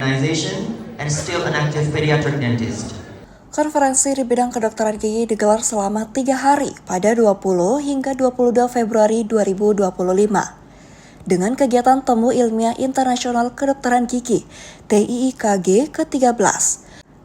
organization and still an active pediatric dentist. Konferensi di bidang kedokteran gigi digelar selama 3 hari pada 20 hingga 22 Februari 2025. Dengan kegiatan Temu Ilmiah Internasional Kedokteran Gigi (TIIKG) ke-13,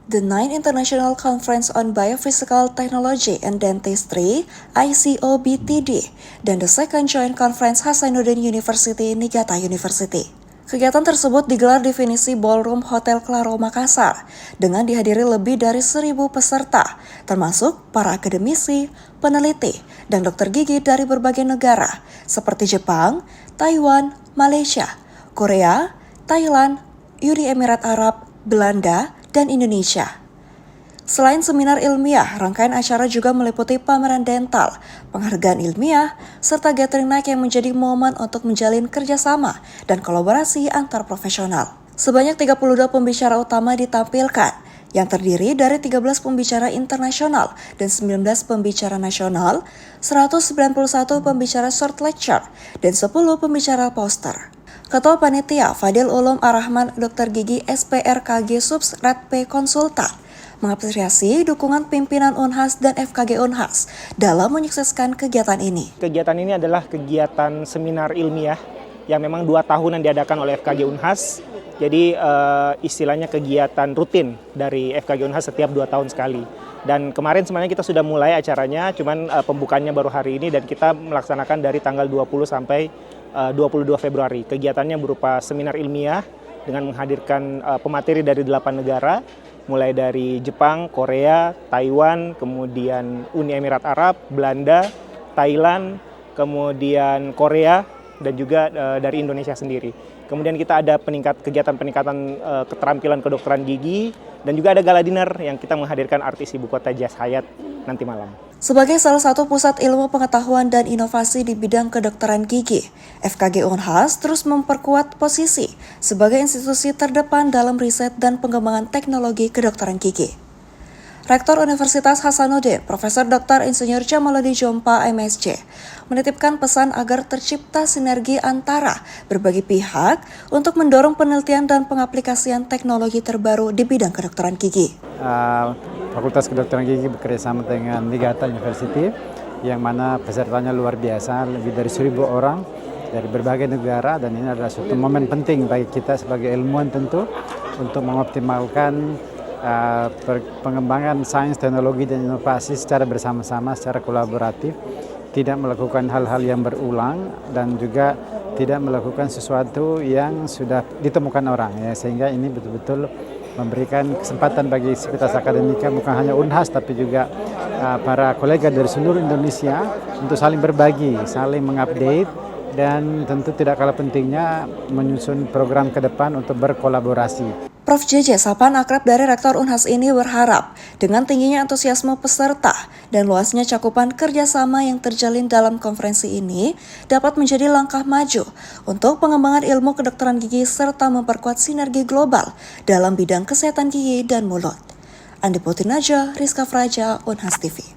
The 9th International Conference on Biophysical Technology and Dentistry (ICOBTD), dan the Second Joint Conference Hasanuddin University Niigata University. Kegiatan tersebut digelar di Finisi Ballroom Hotel Claro Makassar dengan dihadiri lebih dari 1.000 peserta, termasuk para akademisi, peneliti, dan dokter gigi dari berbagai negara seperti Jepang, Taiwan, Malaysia, Korea, Thailand, Uni Emirat Arab, Belanda, dan Indonesia. Selain seminar ilmiah, rangkaian acara juga meliputi pameran dental, penghargaan ilmiah, serta gathering night yang menjadi momen untuk menjalin kerjasama dan kolaborasi antar profesional. Sebanyak 32 pembicara utama ditampilkan, yang terdiri dari 13 pembicara internasional dan 19 pembicara nasional, 191 pembicara short lecture, dan 10 pembicara poster. Ketua Panitia Fadil Ulum Ar-Rahman Dr. Gigi SPRKG Subs Red P Konsultan mengapresiasi dukungan pimpinan Unhas dan FKG Unhas dalam menyukseskan kegiatan ini. Kegiatan ini adalah kegiatan seminar ilmiah yang memang 2 tahunan diadakan oleh FKG Unhas. Jadi istilahnya kegiatan rutin dari FKG Unhas setiap 2 tahun sekali. Dan kemarin sebenarnya kita sudah mulai acaranya, cuman pembukaannya baru hari ini dan kita melaksanakan dari tanggal 20 sampai 22 Februari. Kegiatannya berupa seminar ilmiah dengan menghadirkan pemateri dari 8 negara, mulai dari Jepang, Korea, Taiwan, kemudian Uni Emirat Arab, Belanda, Thailand, kemudian Korea, dan juga dari Indonesia sendiri. Kemudian kita ada kegiatan peningkatan keterampilan kedokteran gigi, dan juga ada gala dinner yang kita menghadirkan artis ibu kota Jas Hayat nanti malam. Sebagai salah satu pusat ilmu pengetahuan dan inovasi di bidang kedokteran gigi, FKG Unhas terus memperkuat posisi sebagai institusi terdepan dalam riset dan pengembangan teknologi kedokteran gigi. Rektor Universitas Hasanuddin, Profesor Dr. Insinyur Jamaluddin Jompa, MSc, menitipkan pesan agar tercipta sinergi antara berbagai pihak untuk mendorong penelitian dan pengaplikasian teknologi terbaru di bidang kedokteran gigi. Fakultas Kedokteran Gigi bekerjasama dengan Niigata University, yang mana pesertanya luar biasa, lebih dari 1.000 orang dari berbagai negara, dan ini adalah suatu momen penting bagi kita sebagai ilmuwan tentu untuk mengoptimalkan pengembangan sains, teknologi, dan inovasi secara bersama-sama, secara kolaboratif, tidak melakukan hal-hal yang berulang dan juga tidak melakukan sesuatu yang sudah ditemukan orang, ya, sehingga ini betul-betul memberikan kesempatan bagi sivitas akademika bukan hanya Unhas tapi juga para kolega dari seluruh Indonesia untuk saling berbagi, saling mengupdate, dan tentu tidak kalah pentingnya menyusun program ke depan untuk berkolaborasi. Prof. JJ, sapaan akrab dari Rektor Unhas ini berharap dengan tingginya antusiasme peserta dan luasnya cakupan kerjasama yang terjalin dalam konferensi ini dapat menjadi langkah maju untuk pengembangan ilmu kedokteran gigi serta memperkuat sinergi global dalam bidang kesehatan gigi dan mulut. Andi Putinaja, Rizka Fraja, Unhas TV.